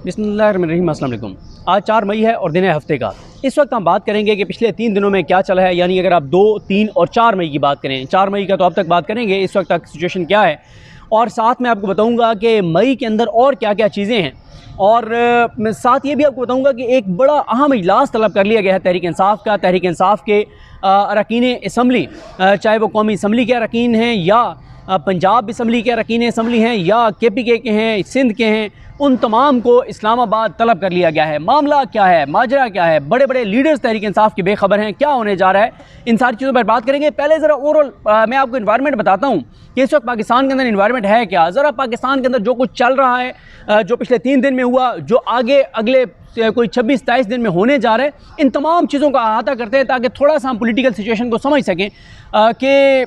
बिस्मिल्लाहिर्रहमानिर्रहीम। अस्सलाम वालेकुम। आज 4 मई है और दिन है हफ्ते का। इस वक्त हम बात करेंगे कि पिछले 3 दिनों में क्या चला है, यानी अगर आप 2, 3 और 4 मई की बात करें, 4 मई का तो अब तक बात करेंगे इस वक्त तक सिचुएशन क्या है, और साथ में आपको बताऊंगा कि मई के अंदर और क्या क्या चीज़ें हैं, और मैं साथ ये भी आपको बताऊंगा कि एक बड़ा अहम इजलास तलब कर लिया गया है तहरीक इंसाफ का। तहरीक इंसाफ के अरकान असम्बली, चाहे वो कौमी असम्बली के अरकान हैं या पंजाब असम्बली के अरकान असम्बली हैं या KPK के हैं, सिंध के हैं, उन तमाम को इस्लामाबाद तलब कर लिया गया है। मामला क्या है, माजरा क्या है, बड़े बड़े लीडर्स तहरीक इंसाफ के बेखबर हैं, क्या होने जा रहा है, इन सारी चीज़ों पर बात करेंगे। पहले ज़रा ओवरऑल मैं आपको इन्वायरमेंट बताता हूँ कि इस वक्त पाकिस्तान के अंदर इन्वायरमेंट है क्या। ज़रा पाकिस्तान के अंदर जो कुछ चल रहा है, जो पिछले 3 दिन में हुआ, जो आगे अगले कोई 26-27 दिन में होने जा रहे हैं, इन तमाम चीज़ों का अहाता करते हैं ताकि थोड़ा सा हम पॉलिटिकल सिचुएशन को समझ सकें कि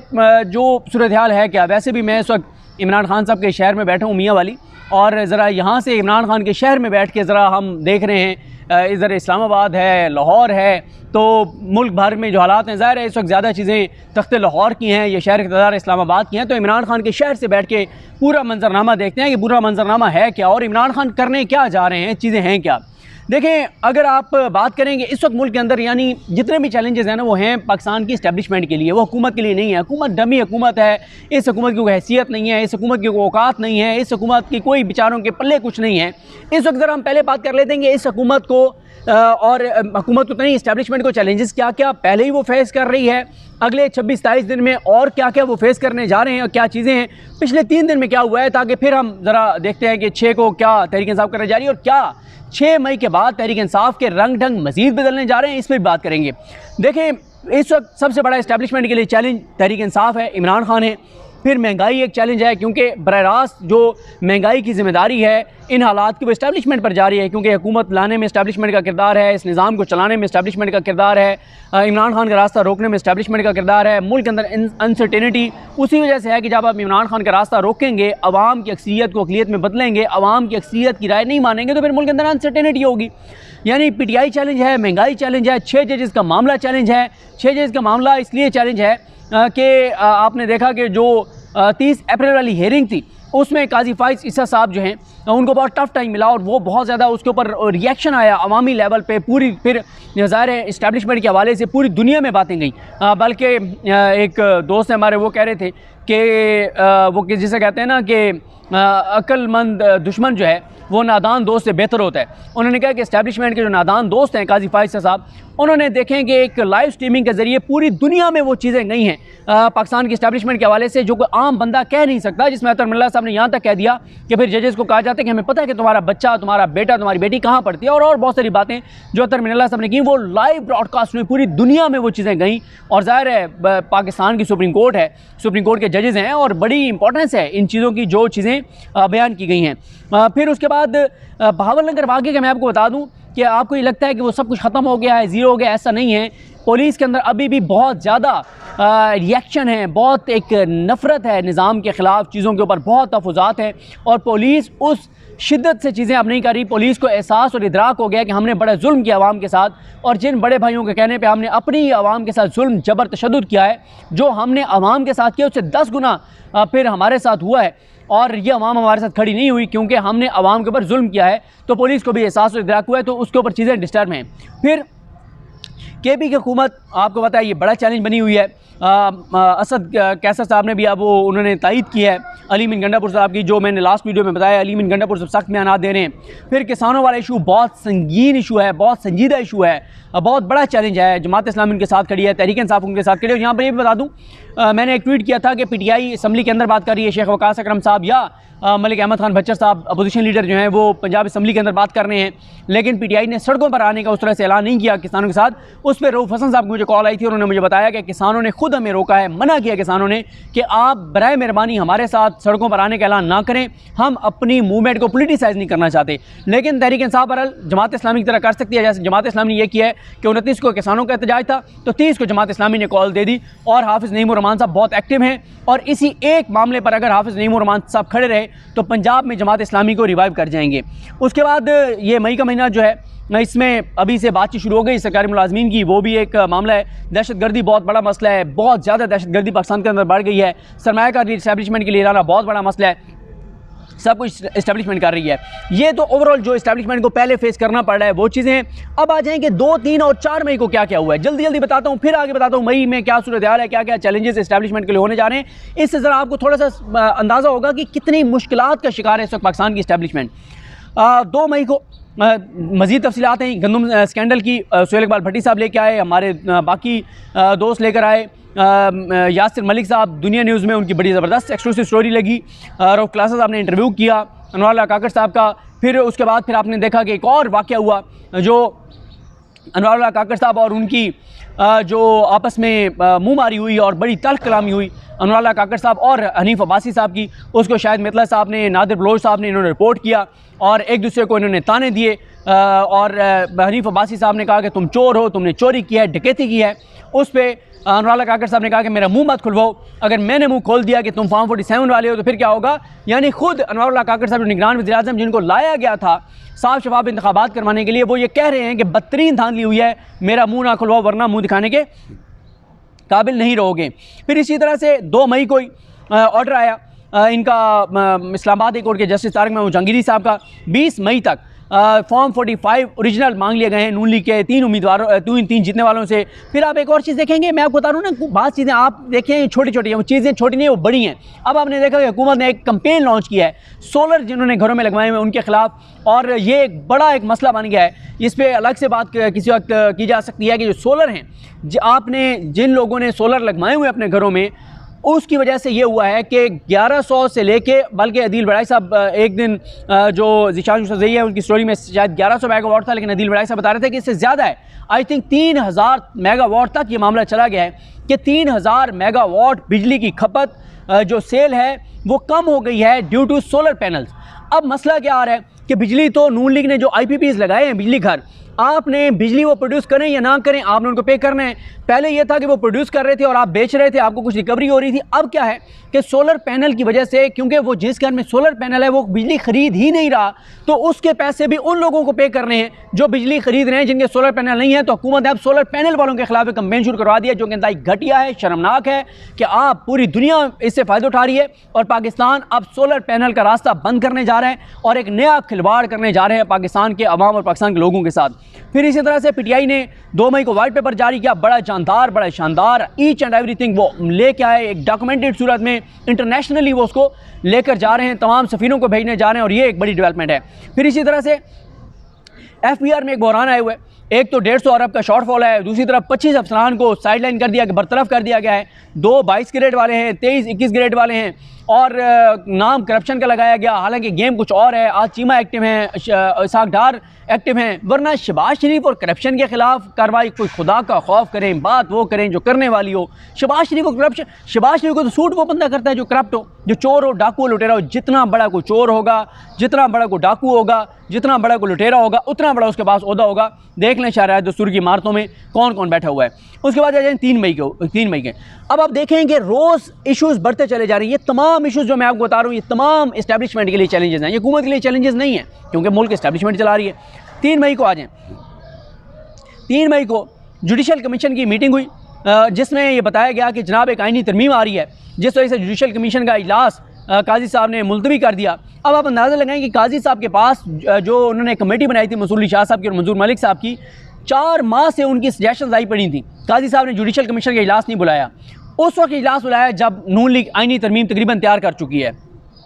जो सूरत हाल है क्या। वैसे भी मैं इस वक्त इमरान खान साहब के शहर में बैठा हूँ, मियाँ वाली, और ज़रा यहाँ से इमरान खान के शहर में बैठ के ज़रा हम देख रहे हैं, इधर इस्लामाबाद है, लाहौर है, तो मुल्क भर में जो हालात हैं, ज़ाहिर है इस वक्त ज़्यादा चीज़ें तख्ते लाहौर की हैं, ये शहर इक़्तिदार इस्लामाबाद की हैं। तो इमरान खान के शहर से बैठ के पूरा मंजरनामा देखते हैं कि पूरा मंजरनामा है क्या और इमरान खान करने क्या जा रहे हैं, चीज़ें हैं क्या। देखें, अगर आप बात करेंगे इस वक्त मुल्क के अंदर, यानी जितने भी चैलेंजेस हैं ना, वो हैं पाकिस्तान की इस्टेब्लिशमेंट के लिए, वो हुकूमत के लिए नहीं है। हुकूमत डमी हुकूमत है, इस हुकूमत की कोई हैसियत नहीं है, इस हुकूमत की कोई औकात नहीं है, इस हुकूमत की कोई बेचारों के पल्ले कुछ नहीं है। इस वक्त ज़रा हम पहले बात कर लेते हैं कि इस हुकूमत को और हुकूमत को नहीं, इस्टेब्लिशमेंट को चैलेंजेस क्या क्या पहले ही वो फेस कर रही है, अगले 26-27 दिन में और क्या क्या वो फेस करने जा रहे हैं और क्या चीज़ें हैं, पिछले 3 दिन में क्या हुआ है, ताकि फिर हम ज़रा देखते हैं कि 6 को क्या तहरीक इंसाफ करने जा रही है और क्या 6 मई के बाद तहरीक इंसाफ के रंग ढंग मज़ीद बदलने जा रहे हैं, इस पर भी बात करेंगे। देखें, इस वक्त सबसे बड़ा इस्टेब्लिशमेंट के लिए चैलेंज तहरीक इंसाफ है, इमरान खान है। फिर महंगाई एक चैलेंज है, क्योंकि बराह रास्त जो महंगाई की ज़िम्मेदारी है इन हालात की वो इस्टेब्लिशमेंट पर जा रही है, क्योंकि हुकूमत लाने में इस्टेब्लिशमेंट का किरदार है, इस निज़ाम को चलाने में इस्टेब्लिशमेंट का किरदार है, इमरान खान का रास्ता रोकने में इस्टेब्लिशमेंट का किरदार है। मुल्क के अंदर अनसर्टेनिटी उसी वजह से है कि जब आप इमरान खान का रास्ता रोकेंगे, अवाम की अक्सरियत को अक़लियत में बदलेंगे, अवाम की अक्सरियत की राय नहीं मानेंगे, तो फिर मुल्क के अंदर अनसर्टेनिटी होगी। यानी PTI चैलेंज है, महंगाई चैलेंज है, 6 जजेस का मामला चैलेंज है। 6 जजेस का मामला इसलिए चैलेंज है कि आपने देखा कि जो 30 अप्रैल वाली हेयरिंग थी, उसमें काजी फाइज ईसा साहब जो हैं उनको बहुत टफ टाइम मिला और वो बहुत ज़्यादा उसके ऊपर रिएक्शन आया अवामी लेवल पे। पूरी फिर ज़ाहिर है इस्टेब्लिशमेंट के हवाले से पूरी दुनिया में बातें गई, बल्कि एक दोस्त हमारे वो कह रहे थे कि वो जिसे कहते हैं ना कि अक्लमंद दुश्मन जो है वो नादान दोस्त से बेहतर होता है। उन्होंने कहा कि इस्टेब्लिशमेंट के जो नादान दोस्त हैं काजी फाइज साहब, उन्होंने देखें कि एक लाइव स्ट्रीमिंग के ज़रिए पूरी दुनिया में वो चीज़ें गई हैं पाकिस्तान की इस्टेब्लिशमेंट के हवाले से जो कोई आम बंदा कह नहीं सकता, जिसमें अतर मिल्ला साहब ने यहाँ तक कह दिया कि फिर जजेस को कहा जाता है कि हमें पता है कि तुम्हारा बच्चा, तुम्हारा बेटा, तुम्हारी बेटी कहाँ पढ़ती है, और बहुत सारी बातें जो अतर मिल्ला साहब ने की, वो लाइव ब्रॉडकास्ट में पूरी दुनिया में वो चीज़ें गई। और ज़ाहिर है पाकिस्तान की सुप्रीम कोर्ट है, सुप्रीम कोर्ट के जजेस हैं और बड़ी इंपॉर्टेंस है इन चीज़ों की जो चीज़ें बयान की गई हैं। फिर उसके बाद बहावलनगर वाक़े का मैं आपको बता दूं कि आपको ये लगता है कि वो सब कुछ ख़त्म हो गया है, ज़ीरो हो गया, ऐसा नहीं है। पुलिस के अंदर अभी भी बहुत ज़्यादा रिएक्शन है, बहुत एक नफ़रत है निज़ाम के ख़िलाफ़, चीज़ों के ऊपर बहुत तहफ़्फ़ुज़ात हैं और पुलिस उस शिद्दत से चीज़ें अब नहीं कर रही। पुलिस को एहसास और इदराक हो गया कि हमने बड़ा जुल्म किया आवाम के साथ, और जिन बड़े भाइयों के कहने पे हमने अपनी ही आवाम के साथ जुल्म जबर तशद्दुद किया है, जो हमने आवाम के साथ किया उससे 10 गुना फिर हमारे साथ हुआ है, और ये अवाम हमारे साथ खड़ी नहीं हुई क्योंकि हमने अवाम के ऊपर जुल्म किया है। तो पुलिस को भी एहसास और इदराक हुआ है, तो उसके ऊपर चीज़ें डिस्टर्ब हैं। फिर KP की हुकूमत आपको पता है ये बड़ा चैलेंज बनी हुई है। असद कैसर साहब ने भी अब वो उन्होंने तायद की है अली मीन गंडापुर साहब की, जो मैंने लास्ट वीडियो में बताया, अली मीन गंडापुर साहब सख्त बयान दे रहे हैं। फिर किसानों वाला इशू बहुत संगीन इशू है, बहुत संजीदा इशू है, बहुत बड़ा चैलेंज है। जमात इस्लामी उनके साथ खड़ी है, तहरीक इंसाफ उनके साथ खड़ी है। यहाँ पर ये भी बता दूँ, मैंने एक ट्वीट किया था कि PTI असम्बली के अंदर बात कर रही है, शेख वकास अकरम साहब या मलिक अहमद खान भच्चर साहब अपोजिशन लीडर जो हैं वो पंजाब असम्बली के अंदर बात कर रहे हैं, लेकिन PTI ने सड़कों पर आने का उस तरह से ऐलान नहीं किया किसानों के साथ। उस पर रऊफ़ हसन साहब की मुझे कॉल आई थी, उन्होंने मुझे बताया कि किसानों ने खुद हमें रोका है, मना किया किसानों ने कि आप बराए मेहरबानी हमारे साथ सड़कों पर आने का ऐलान ना करें, हम अपनी मूवमेंट को पोलिटिसाइज़ नहीं करना चाहते। लेकिन तहरीक इंसाफ बहरहाल जमात इस्लामी की तरह कर सकती है, जैसे जमात इस्लामी ने यह किया है कि 29 को किसानों का एहतजाज था तो 30 को जमात इस्लामी ने कॉल दे दी, और हाफिज़ नईमुर रहमान साहब बहुत एक्टिव हैं, और इसी एक मामले पर अगर हाफिज़ नईमुर रहमान साहब खड़े रहे तो पंजाब में जमात इस्लामी को रिवाइव कर जाएंगे। उसके बाद ये मई का महीना जो है, इसमें अभी से बातचीत शुरू हो गई सरकारी मुलाजमीन की, वो भी एक मामला है। दहशतगर्दी बहुत बड़ा मसला है, बहुत ज़्यादा दहशतगर्दी पाकिस्तान के अंदर बढ़ गई है। सरमायाकारी इस्टेब्लिशमेंट के लिए लाना बहुत बड़ा मसला है। सब कुछ इस्टेब्लिशमेंट कर रही है। ये तो ओवरऑल जो इस्टेब्लिशमेंट को पहले फेस करना पड़ रहा है वो चीज़ें हैं। अब आ जाएंगे 2, 3 और 4 मई को क्या क्या हुआ है, जल्दी जल्दी बताता हूँ, फिर आगे बताता हूँ मई में क्या सूरत हाल है, क्या क्या चैलेंजेस इस्टेब्लिशमेंट के लिए होने जा रहे हैं। इससे ज़रा आपको थोड़ा सा अंदाज़ा होगा कि कितनी मुश्किलात का शिकार है इस वक्त पाकिस्तान की इस्टेब्लिशमेंट। 2 मई को मज़ीद तफसीलात हैं गंदम स्कैंडल की, सुहेल इकबाल भट्टी साहब लेके आए, हमारे बाकी दोस्त लेकर आए, यासिर मलिक साहब दुनिया न्यूज़ में उनकी बड़ी ज़बरदस्त एक्सक्लूसिव स्टोरी लगी, रऊफ क्लासा साहब ने इंटरव्यू किया अनवर काकड़ साहब का। फिर उसके बाद फिर आपने देखा कि एक और वाक़या हुआ जो अनवर काकड़ साहब और उनकी जो आपस में मुँह मारी हुई और बड़ी तल्ख कलामी हुई अनवर काकड़ साहब और हनीफ अब्बासी साहब की, उसको शायद मितला साहब ने, नादिर बलोच साहब ने इन्होंने रिपोर्ट किया और एक दूसरे को इन्होंने ताने दिए और हनीफ अब्बासी साहब ने कहा कि तुम चोर हो, तुमने चोरी किया है, डकैती की है। उस पर अनवर काकड़ साहब ने कहा कि मेरा मुंह मत खुलवाओ, अगर मैंने मुंह खोल दिया कि तुम फॉर्म 47 वाले हो तो फिर क्या होगा। यानी खुद अनवर काकड़ साहब निगरान वज़ीर आज़म जिनको लाया गया था साफ शफाफ इंतखाबात करवाने के लिए, वो ये कह रहे हैं कि बदतरीन धांधली हुई है, मेरा मुंह ना खुलवाओ वरना मुंह दिखाने के काबिल नहीं रहोगे। फिर इसी तरह से 2 मई को ऑर्डर आया इनका इस्लामाबाद कोर्ट के जस्टिस तारिक महमूद जहांगीरी साहब का, 20 मई तक फॉर्म 45 ओरिजिनल मांग लिए गए हैं नून लीग के 3 उम्मीदवारों 3 जीतने वालों से। फिर आप एक और चीज़ देखेंगे, मैं आपको बता रहा हूँ ना, बात चीज़ें आप देखें छोटी छोटी हैं, वो चीज़ें छोटी नहीं वो बड़ी हैं। अब आपने देखा कि हुकूमत ने एक कंपेन लॉन्च किया है सोलर जिन्होंने घरों में लगवाए हुए उनके ख़िलाफ़, और ये एक बड़ा एक मसला बन गया है। इस पर अलग से बात किसी वक्त की जा सकती है कि जो सोलर हैं, आपने जिन लोगों ने सोलर लगवाए हुए अपने घरों में, उसकी वजह से ये हुआ है कि 1100 से लेके, बल्कि अदील बड़ाई साहब एक दिन जो ज़ीशान यूसुफ़ज़ई है उनकी स्टोरी में शायद 1100 मेगावाट था, लेकिन अदील बड़ाई साहब बता रहे थे कि इससे ज़्यादा है। आई थिंक 3000 मेगावाट तक ये मामला चला गया है कि 3000 मेगावाट बिजली की खपत जो सेल है वो कम हो गई है ड्यू टू सोलर पैनल्स। अब मसला क्या आ रहा है कि बिजली तो नून लीग ने जो IPPs लगाए हैं बिजली घर, आपने बिजली वो प्रोड्यूस करें या ना करें आपने उनको पे करना है। पहले ये था कि वो प्रोड्यूस कर रहे थे और आप बेच रहे थे, आपको कुछ रिकवरी हो रही थी। अब क्या है कि सोलर पैनल की वजह से, क्योंकि वो जिस घर में सोलर पैनल है वो बिजली खरीद ही नहीं रहा, तो उसके पैसे भी उन लोगों को पे करने हैं जो बिजली खरीद रहे हैं जिनके सोलर पैनल नहीं है। तो हुकूमत ने अब सोलर पैनल वालों के खिलाफ एक कैंपेन शुरू करवा दिया जो कि इंतहाई घटिया है, शर्मनाक है कि आप पूरी दुनिया इससे फ़ायदा उठा रही है और पाकिस्तान अब सोलर पैनल का रास्ता बंद करने जा रहे हैं और एक नया खिलवाड़ करने जा रहे हैं पाकिस्तान के अवाम और पाकिस्तान के लोगों के साथ। फिर इसी तरह से PTI ने 2 मई को वाइट पेपर जारी किया, बड़ा जानदार, बड़ा शानदार, ईच एंड एवरीथिंग वो लेके आए एक डॉक्यूमेंटेड सूरत में, इंटरनेशनली वो उसको लेकर जा रहे हैं, तमाम सफ़ीरों को भेजने जा रहे हैं और ये एक बड़ी डेवलपमेंट है। फिर इसी तरह से FBR में एक बहरान आए हुए, एक तो 150 अरब का शॉर्टफॉल है, दूसरी तरफ 25 अफसरान को साइडलाइन कर दिया, बरतरफ कर दिया गया है। 2 22 ग्रेड वाले हैं, 23 21 ग्रेड वाले हैं और नाम करप्शन का लगाया गया, हालांकि गेम कुछ और है। आज चीमा एक्टिव हैं, इसाक डार एक्टिव हैं, वरना शहबाज शरीफ और करप्शन के खिलाफ कार्रवाई, कोई खुदा का खौफ करें, बात वो करें जो करने वाली हो। शहबाज शरीफ को करप्शन, शहबाज शरीफ को तो सूट वो बंदा करता है जो करप्ट हो, जो चोर हो, डाकू हो, लुटेरा हो। जितना बड़ा कोई चोर होगा, जितना बड़ा कोई डाकू होगा, जितना बड़ा कोई लुटेरा होगा, उतना बड़ा उसके पास ओहदा होगा। देख लें शहर दस्तूर की इमारतों में कौन कौन बैठा हुआ है। उसके बाद आ जाए 3 मई के। अब आप देखेंगे रोज़ इश्यूज़ बढ़ते चले जा रहे हैं। ये तमाम इश्यूज़ जो मैं आपको बता रहा हूँ ये तमाम इस्टेब्लिशमेंट के लिए चैलेंजेस हैं, ये हुकूमत के लिए चैलेंजेस नहीं है क्योंकि मुल्क इस्टेब्लिशमेंट चला रही है। 3 मई को आ जाएँ, 3 मई को जुडिशल कमीशन की मीटिंग हुई जिसमें ये बताया गया कि जनाब एक आइनी तरमीम आ रही है जिस वजह से जुडिशल कमीशन का इजलास काजी साहब ने मुलतवी कर दिया। अब आप अंदाज़ा लगाएं कि काजी साहब के पास जो उन्होंने कमेटी बनाई थी मंसूर अली शाह साहब की और मंजूर मलिक साहब की, 4 माह से उनकी सजेशंस आई पड़ी थी। काजी साहब ने जुडिशल कमीशन का इजलास नहीं बुलाया, उस वक्त इजलास बुलाया जब नून लीग आइनी तरमीम तकरीबन तैयार कर चुकी है।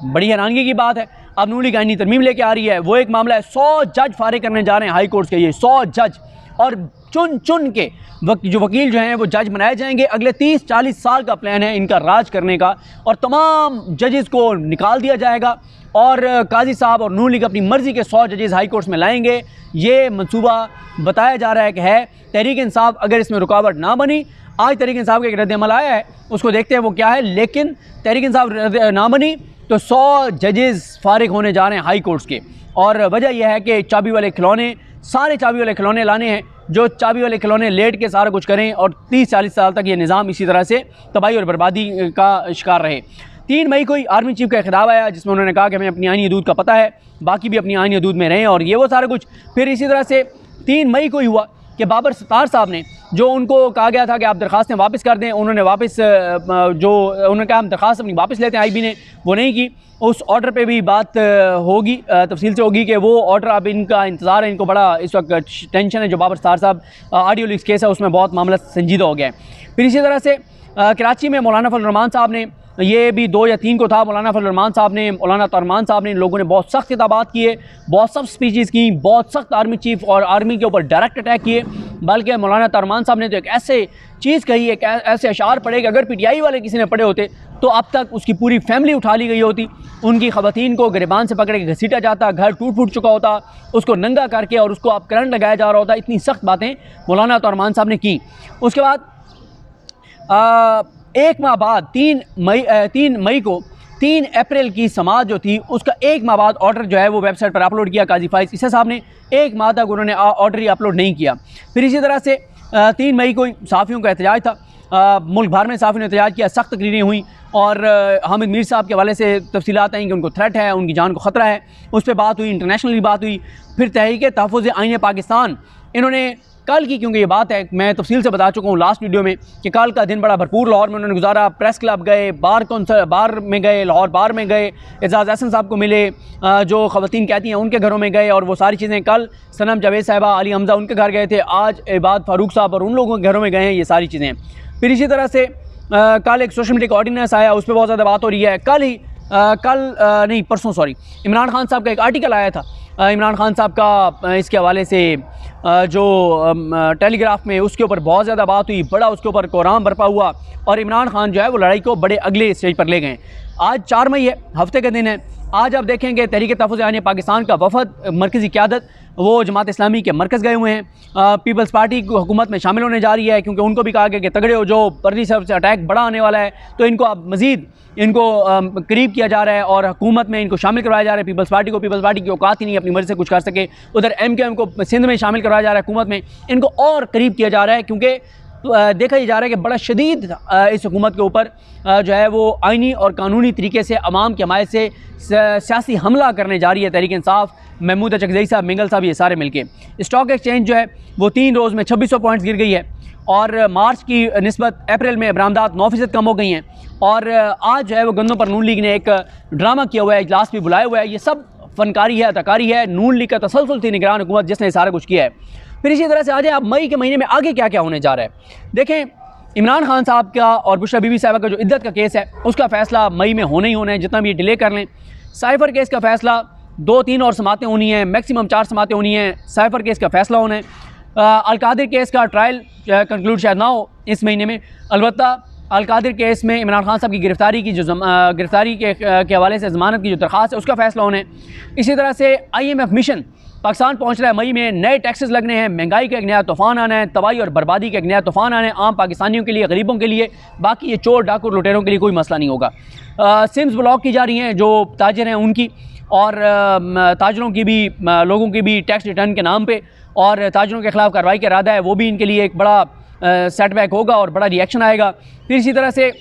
बड़ी हैरानगी की बात है, अब नून लीग आइनी तरमीम लेके आ रही है, वो एक मामला है, 100 जज फारिग करने जा रहे हैं हाई कोर्ट के, ये 100 जज, और चुन चुन के जो वकील जो हैं वो जज बनाए जाएंगे। अगले 30-40 साल का प्लान है इनका राज करने का और तमाम जजेस को निकाल दिया जाएगा और काजी साहब और नून लीग अपनी मर्ज़ी के 100 जजेस हाई कोर्ट्स में लाएंगे। ये मंसूबा बताया जा रहा है कि है। तहरीक इंसाफ अगर इसमें रुकावट ना बनी, आज तहरीक इंसाफ का एक रद्द-ए-अमल आया है, उसको देखते हैं वो क्या है, लेकिन तहरीक इंसाफ ना बनी तो 100 जजेस फारिग होने जा रहे हैं हाई कोर्ट्स के। और वजह यह है कि चाबी वाले खिलौने, सारे चाबी वाले खिलौने लाने हैं, जो चाबी वाले खिलौने लेट के सारा कुछ करें और 30-40 साल तक ये निज़ाम इसी तरह से तबाही और बर्बादी का शिकार रहे। 3 मई को ही आर्मी चीफ का खिताब आया जिसमें उन्होंने कहा कि हमें अपनी आईनी हदूद का पता है, बाकी भी अपनी आईनी हदूद में रहें और ये वो सारा कुछ। फिर इसी तरह से 3 मई को ही हुआ कि बाबर सत्तार साहब ने जो उनको कहा गया था कि आप दरख्वास्तें वापस कर दें, उन्होंने वापस जो उन्होंने कहा हम दरख्वास्त अपनी वापस लेते हैं, IB ने वो नहीं की। उस ऑर्डर पे भी बात होगी, तफसील से होगी कि वो ऑर्डर अब इनका इंतज़ार है, इनको बड़ा इस वक्त टेंशन है। जो बाबर सत्तार साहब ऑडियो लीक्स केस है उसमें बहुत मामला संजीदा हो गया है। फिर इसी तरह से कराची में मौलाना फजल रहमान साहब ने, ये भी 2 या 3 को था, मौलाना फजल रहमान साहब ने, मौलाना तरमान साहब ने, इन लोगों ने बहुत सख्त खिताबात किए, बहुत सख्त स्पीचेस की, बहुत सख्त आर्मी चीफ और आर्मी के ऊपर डायरेक्ट अटैक किए। बल्कि मौलाना तरमान साहब ने तो एक ऐसे चीज़ कही, एक ऐसे अशार पढ़े कि अगर PTI वाले किसी ने पढ़े होते तो अब तक उसकी पूरी फैमिली उठा ली गई होती, उनकी ख़वातीन को गिरबान से पकड़ के घसीटा जाता, घर टूट फूट चुका होता, उसको नंगा करके और उसको अब करंट लगाया जा रहा होता। इतनी सख्त बातें मौलाना तरमान साहब ने की। उसके बाद 1 माह बाद 3 मई को 3 अप्रैल की समाअत जो थी उसका 1 माह बाद ऑर्डर जो है वो वेबसाइट पर अपलोड किया काजी फाइज ईसा साहब ने। 1 माह तक उन्होंने ऑर्डर ही अपलोड नहीं किया। फिर इसी तरह से 3 मई को सहाफ़ियों का एहतजाज था, मुल्क भर में सहाफ़ियों ने एहतजाज किया, सख्त तकरीरें हुई और हामिद मीर साहब के हवाले से तफसीलात आई कि उनको थ्रेट है, उनकी जान को ख़तरा है, उस पर बात हुई, इंटरनेशनली बात हुई। फिर तहरीक तहफ़्फ़ुज़ आईन पाकिस्तान इन्होंने कल की, क्योंकि ये बात है मैं तफसील से बता चुका हूँ लास्ट वीडियो में कि कल का दिन बड़ा भरपूर लाहौर में उन्होंने गुजारा। प्रेस क्लब गए, बार में गए, लाहौर बार में गए, एजाज़ हसन साहब को मिले, जो ख़वातीन कहती हैं उनके घरों में गए और वो सारी चीज़ें। कल सनम जावेद साहिबा, अली हमज़ा उनके घर गए थे, आज इबाद फ़ारूक साहब और उन लोगों के घरों में गए हैं, ये सारी चीज़ें। फिर इसी तरह से कल एक सोशल मीडिया का ऑर्डिनेंस आया, उस पर बहुत ज़्यादा बात हो रही है। परसों सॉरी, इमरान खान साहब का एक आर्टिकल आया था, इमरान खान साहब का इसके हवाले से जो टेलीग्राफ में उसके ऊपर बहुत ज़्यादा बात हुई, बड़ा उसके ऊपर कोहराम बरपा हुआ और इमरान खान जो है वो लड़ाई को बड़े अगले स्टेज पर ले गए। आज 4 मई है, हफ्ते का दिन है। आज आप देखेंगे तहरीक तहफ़्फ़ुज़ आईन पाकिस्तान का वफद, मरकज़ी क़यादत वो जमात इस्लामी के मरकज़ गए हुए हैं। पीपल्स पार्टी को हुकूमत में शामिल होने जा रही है, क्योंकि उनको भी कहा गया कि तगड़े हो, जो परली तरफ से अटैक बड़ा आने वाला है तो इनको अब मज़ीद इनको करीब किया जा रहा है और हुकूमत में इनको शामिल करवाया जा रहा है। पीपल्स पार्टी की औकात ही नहीं अपनी मर्ज़ी से कुछ कर सके। उधर MKM को सिंध में शामिल करवाया जा रहा है, हुकूमत में इनको और करीब किया जा रहा है, क्योंकि देखा ही जा रहा है कि बड़ा शदीद इस हुकूमत के ऊपर जो है वो आइनी और कानूनी तरीके से अवाम की हमायत से सियासी हमला करने जा रही है तहरीक इंसाफ, महमूद चकजई साहब, मिंगल साहब, ये सारे मिलके। स्टॉक एक्सचेंज जो है वो 3 रोज़ में 2600 पॉइंट्स गिर गई है और मार्च की निस्बत अप्रैल में बरामदात 9% कम हो गई हैं। और आज जो है वो गंदों पर नून लीग ने एक ड्रामा किया हुआ है, इजलास भी बुलाया हुआ है। ये सब फनकारी है, अदाकारी है, नून लीग का तसलसल थी निगरान हुकूमत जिसने सारा कुछ किया है। फिर इसी तरह से आ जाए आप मई के महीने में आगे क्या क्या होने जा रहा है। देखें, इमरान खान साहब का और बुशरा बीबी साहिबा का जो इद्दत का केस है उसका फ़ैसला मई में होना ही होना है, जितना भी डिले कर लें। साइफ़र केस का फ़ैसला 2-3 और समातें होनी हैं, मैक्सिमम 4 समातें होनी हैं, साइफ़र केस का फ़ैसला होना है। अलकादिर केस का ट्रायल कंक्लूड शायद ना हो इस महीने में। अलबत्ता अलकादिर केस में इमरान खान साहब की गिरफ़्तारी की जो गिरफ़्तारी के हवाले से ज़मानत की जो दरख्वास्त है उसका फ़ैसला होना है। इसी तरह से IMF मिशन पाकिस्तान पहुंच रहा है। मई में नए टैक्सेस लगने हैं, महंगाई का एक नया तूफ़ान आना है, तबाही और बर्बादी का एक नया तूफ़ान आना है, आम पाकिस्तानियों के लिए, गरीबों के लिए। बाकी ये चोर डाकू लुटेरों के लिए कोई मसला नहीं होगा। सिम्स ब्लॉक की जा रही हैं जो ताजर हैं उनकी, और ताजरों की भी, लोगों की भी टैक्स रिटर्न के नाम पे, और ताजरों के ख़िलाफ़ कार्रवाई का इरादा है, वो भी इनके लिए एक बड़ा सेटबैक होगा और बड़ा रिएक्शन आएगा। फिर इसी तरह से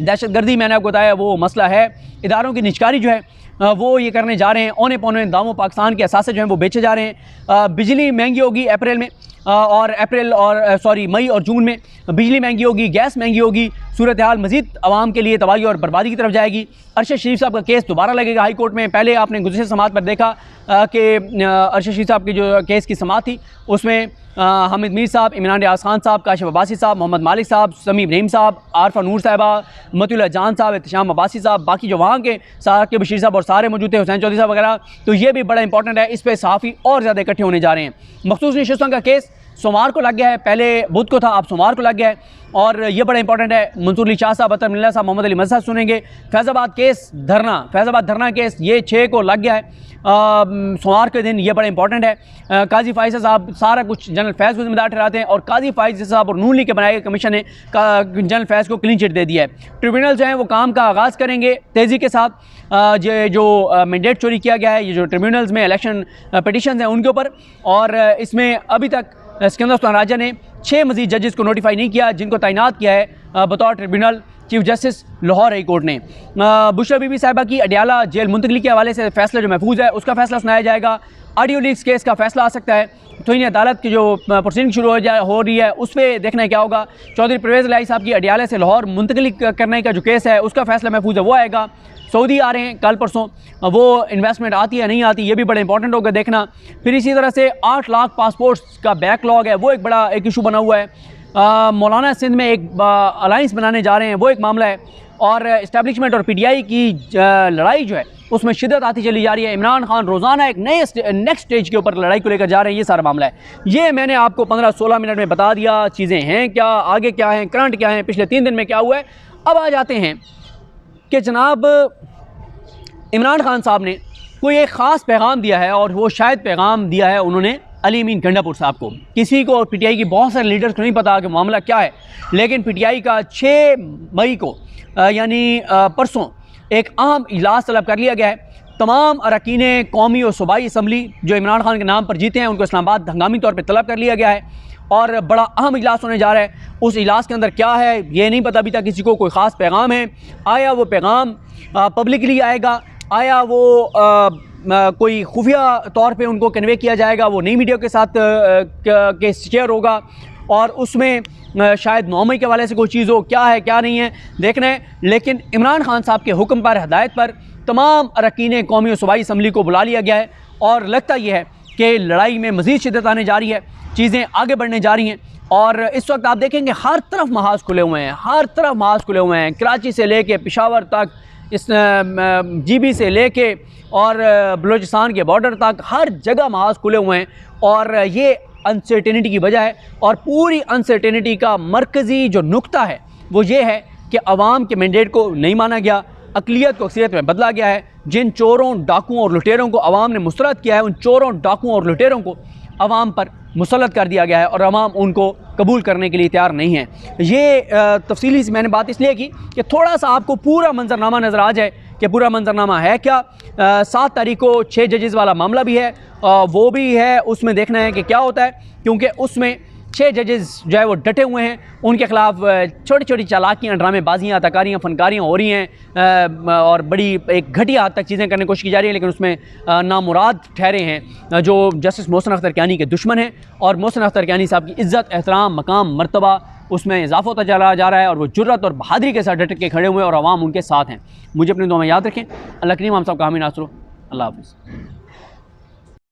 दहशतगर्दी, मैंने आपको बताया वो मसला है। इदारों की निजकारी जो है वो ये करने जा रहे हैं, औने पौने दामों पाकिस्तान के असासे जो हैं वो बेचे जा रहे हैं। बिजली महंगी होगी अप्रैल में मई और जून में बिजली महंगी होगी, गैस महंगी होगी। सूरत हाल मज़ीद आवाम के लिए तबाही और बर्बादी की तरफ जाएगी। अरशद शरीफ साहब का केस दोबारा लगेगा हाई कोर्ट में। पहले आपने गुज़श्ता समाअत पर देखा कि अरशद शरीफ साहब की जो केस की समाअत थी उसमें हामिद मीर साहब, इमरान रियाज खान साहब, काशिफ अब्बासी साहब, मोहम्मद मालिक साहब, समी इब्राहिम साहब, आरफा नूर साहिबा, मतुल्ला जान साहब, एहतशाम अब्बासी साहब, बाकी जो वहाँ के साकिब बशीर साहब और सारे मौजूद थे, हुसैन चौधरी साहब वगैरह। तो ये भी बड़ा इंपॉर्टेंट है, इस पर सहाफ़ी और ज़्यादा इकट्ठे होने जा रहे हैं। मखसूस नशिस्तों का केस सोमवार को लग गया है, पहले बुध को था, अब सोमवार को लग गया है और ये बड़ा इंपॉर्टेंट है। मंसूर अली शाह साहब, अतर मिल्ला साहब, मोहम्मद अली मजहर सुनेंगे। फैज़ाबाद धरना केस ये 6 को लग गया है सोमवार के दिन, ये बड़ा इंपॉर्टेंट है। काजी फाइज़ साहब सारा कुछ जनरल फैज़ को जिम्मेदार ठहराते हैं और काजी फाइज़ साहब और नून लीग के बनाए गए कमीशन ने जनरल फैज़ को क्लीन चिट दे दिया है। ट्रिब्यूनल जो हैं वो काम का आगाज़ करेंगे तेज़ी के साथ। जो मैंडेट चोरी किया गया है, ये जो ट्रिब्यूनल्स में इलेक्शन पटिशन्स हैं उनके ऊपर, और इसमें अभी तक सिकंदर सुल्तान राजा ने 6 मज़ीद जजेस को नोटिफाई नहीं किया जिनको तैनात किया है बतौर tribunal. Chief justice Lahore high court ने। बुशरा बीबी साहिबा की अडियाला जेल मुंतकली के हवाले से फैसला जो महफूज है उसका फैसला सुनाया जाएगा। ऑडियो लीक्स केस का फैसला आ सकता है। तौहीन अदालत की जो प्रोसीडिंग शुरू हो रही है उस पर देखना है क्या होगा। चौधरी परवेज़ इलाही साहब की अडियाले से लाहौर मुंतकली करने का जो केस है उसका फैसला महफूज है, वो आएगा। सऊदी आ रहे हैं कल परसों, वो इन्वेस्टमेंट आती है नहीं आती, ये भी बड़ा इंपॉर्टेंट होगा देखना। फिर इसी तरह से 8 लाख पासपोर्ट्स का बैकलॉग है, वो एक बड़ा इशू बना हुआ है। मौलाना सिंध में एक अलाइंस बनाने जा रहे हैं, वो एक मामला है। और इस्टेब्लिशमेंट और PTI की लड़ाई जो है उसमें शिद्दत आती चली जा रही है। इमरान खान रोज़ाना एक नेक्स्ट स्टेज के ऊपर लड़ाई को लेकर जा रहे हैं, ये सारा मामला है। ये मैंने आपको 15-16 मिनट में बता दिया, चीज़ें हैं क्या, आगे क्या हैं, करंट क्या हैं, पिछले 3 दिन में क्या हुआ है। अब आ जाते हैं कि जनाब इमरान खान साहब ने कोई एक ख़ास पैगाम दिया है, और वो शायद पैगाम दिया है उन्होंने अली अमीन गंडापुर साहब को। किसी को और PTI की बहुत सारे लीडर्स को नहीं पता कि मामला क्या है, लेकिन PTI का 6 मई को यानी परसों एक अहम इजलास तलब कर लिया गया है। तमाम अरकान कौमी और सूबाई असम्बली जो इमरान खान के नाम पर जीते हैं उनको इस्लामाबाद हंगामी तौर पर तलब कर लिया गया है, और बड़ा अहम इजलास होने जा रहा है। उस इजलास के अंदर क्या है ये नहीं पता अभी तक किसी को। कोई ख़ास पैगाम है, आया वो पैगाम पब्लिकली आएगा, आया वो कोई खुफिया तौर पे उनको कन्वे किया जाएगा, वो नई मीडिया के साथ के शेयर होगा, और उसमें शायद 9 मई के हवाले से कोई चीज़ हो, क्या है क्या नहीं है देखना है। लेकिन इमरान खान साहब के हुक्म पर, हदायत पर तमाम अरकान कौमी और सूबाई असम्बली को बुला लिया गया है, और लगता यह है कि लड़ाई में मज़ीद शिद्दत आने जा रही है, चीज़ें आगे बढ़ने जा रही हैं। और इस वक्त आप देखेंगे हर तरफ महाज खुले हुए हैं, हर तरफ महाज खुले हुए हैं, कराची से लेके पेशावर तक, इस GB से लेके और बलूचिस्तान के बॉर्डर तक हर जगह महाज खुले हुए हैं। और ये अनसर्टेनिटी की वजह है, और पूरी अनसर्टेनिटी का मरकज़ी जो नुक्ता है वो ये है कि अवाम के मैंडेट को नहीं माना गया, अक़लियत को अक्सरियत में बदला गया है। जिन चोरों, डाकुओं और लुटेरों को अवाम ने मुस्तरद किया है, उन चोरों, डाकुओं और लुटेरों को अवाम पर मुसल्लत कर दिया गया है, और अवाम उनको कबूल करने के लिए तैयार नहीं है। ये तफसीली से मैंने बात इसलिए की कि थोड़ा सा आपको पूरा मंजरनामा नज़र आ जाए कि पूरा मंजरनामा है क्या। 7 तारीख को 6 जजेस वाला मामला भी है, वो भी है, उसमें देखना है कि क्या होता है, क्योंकि उसमें 6 जजेस जो है वो डटे हुए हैं। उनके ख़िलाफ़ छोटी छोटी चालाकियाँ, ड्रामेबाजियाँ, अदाकारियाँ, फ़नकारियाँ हो रही हैं, और बड़ी एक घटिया हद तक चीज़ें करने की कोशिश की जा रही है। लेकिन उसमें नामुराद ठहरे हैं जो जस्टिस मोहसिन अख्तर कियानी के दुश्मन हैं, और मोहसिन अख्तर कियानी साहब की इज़्ज़त, एहतराम, मकाम, मर्तबा उसमें इजाफा होता चला जा रहा है, और वो जुर्रत और बहादुरी के साथ डट के खड़े हुए हैं, और आवाम उनके साथ हैं। मुझे अपनी दुआ में याद रखें। अल्लाह करीम हम सब का हामी नासरो। अल्लाह हाफ़िज़।